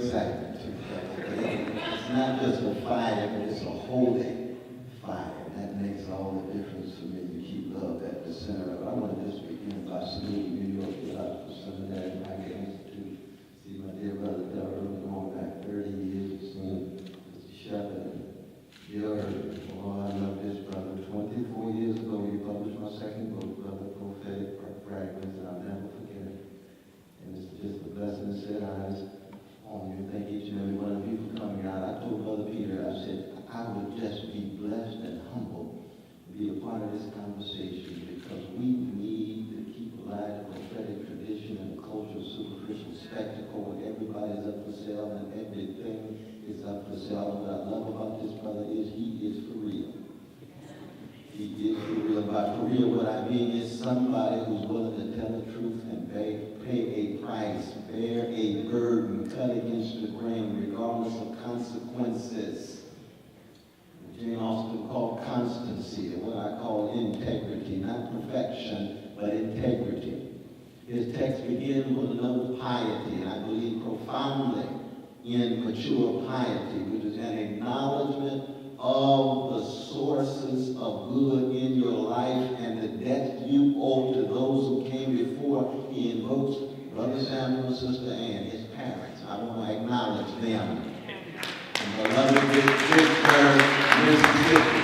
excitement too. It's not just a fire, but it's a holy fire. That makes all the difference for me to keep love at the center of it. I want to just begin by saluting New York Theology of Improvisation, Micah Institute. See my dear brother Delbert going back 30 years, Mr. Shepherd, Gilbert. Oh, I love this brother. 24 years ago, you published my second book, Brother Prophetic Fragments, and I'll never forget it. And it's just a blessing to set eyes on you. Thank each and every one of you for coming out. I told Brother Peter, I said, I would just be blessed and humbled to be a part of this conversation because we need to keep alive the prophetic tradition and the culture of superficial spectacle when everybody's up for sale and everything is up for sale. And what I love about this brother is he is for real. He is for real. By for real, what I mean is somebody who's willing to tell the truth and pay a price, bear a burden, cut against the grain, regardless of consequences. Jane Austen called constancy, or what I call integrity, not perfection, but integrity. His text begins with another piety, and I believe profoundly in mature piety, which is an acknowledgement of the sources of good in your life and the debt you owe to those who came before. He invokes Brother Samuel and Sister Ann, his parents. I want to acknowledge them. And beloved Vicksburg, Mississippi.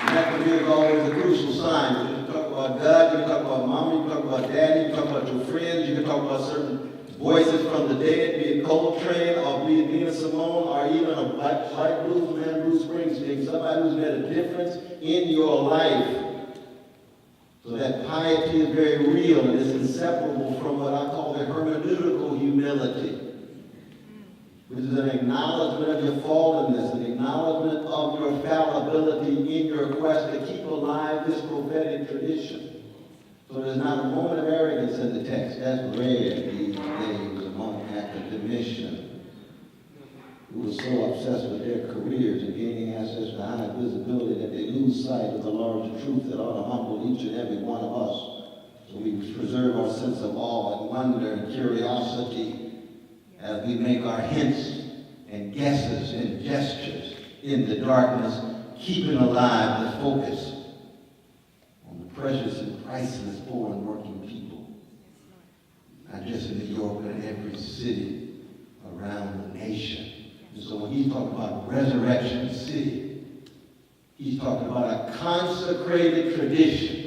And that for me is always a crucial sign. You can talk about God, you can talk about Mama, you can talk about Daddy, you can talk about your friends, you can talk about certain voices from the dead, be it Coltrane, or be it Nina Simone, or even a white blues man, Bruce Springsteen, somebody who's made a difference in your life. So that piety is very real and is inseparable from what I call the hermeneutical humility, which is an acknowledgement of your fallenness, an acknowledgement of your fallibility in your quest to keep alive this prophetic tradition. So there's not a moment of arrogance in the text. That's rare these days among academicians who are so obsessed with their careers and gaining access to high visibility that they lose sight of the larger truth that ought to humble each and every one of us. So we preserve our sense of awe and wonder and curiosity as we make our hints and guesses and gestures in the darkness, keeping alive the focus on the precious and priceless poor and working people, not just in New York, but in every city around the nation. And so when he's talking about Resurrection City, he's talking about a consecrated tradition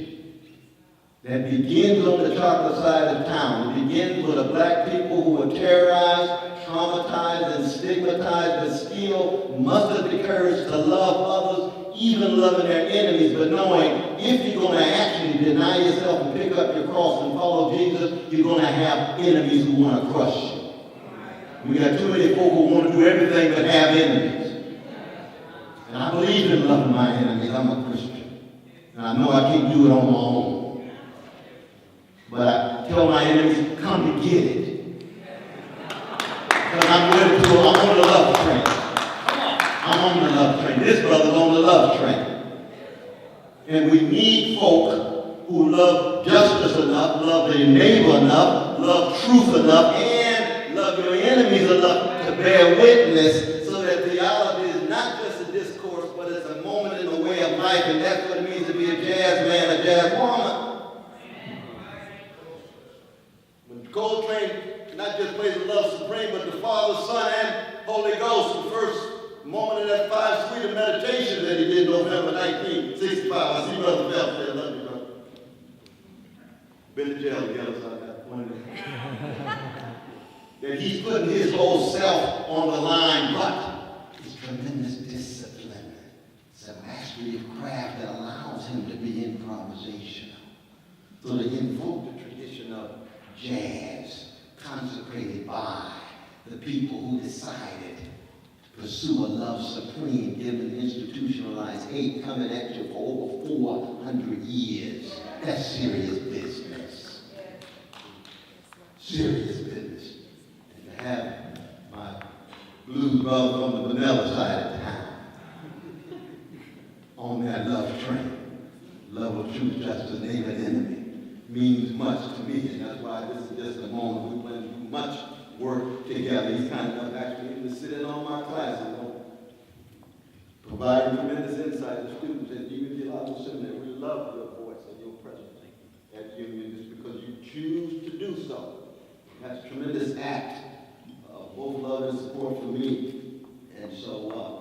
that begins on the chocolate side of town. It begins with the black people who were terrorized, traumatized, and stigmatized, but still mustered the courage to love others, even loving their enemies, but knowing if you're going to actually deny yourself and pick up your cross and follow Jesus, you're going to have enemies who want to crush you. We got too many folk who want to do everything but have enemies. And I believe in loving my enemies. I'm a Christian. And I know I can't do it on my own. But I tell my enemies, come and get it. Because I'm ready to, I'm on the love train. I'm on the love train. This brother's on the love train. And we need folk who love justice enough, love their neighbor enough, love truth enough, and love your enemies enough to bear witness so that theology is not just a discourse, but it's a moment in the way of life, and that's what it means to be a jazz man, a jazz woman. When Coltrane not just plays the Love Supreme, but the Father, Son, and Holy Ghost, the first moment of that 5 Suite of meditation that he did November 1965. I see Brother Heltzel there. Love you, brother. Been to jail together, so I got one that he's putting his whole self on the line, but it's tremendous discipline. It's a mastery of craft that allows him to be improvisational. So to invoke the tradition of jazz, consecrated by the people who decided to pursue a love supreme, given institutionalized hate coming at you for over 400 years. That's serious business. Serious business. And to have my blues brother on the vanilla side of town on that love train, love of truth, justice, neighbor, and enemy, means much to me. And that's why this is just a moment we went through much work together. providing tremendous insight to students at Union Theological Seminary. We love your voice and your presence at Union just because you choose to do so. That's a tremendous act of both love and support for me. And so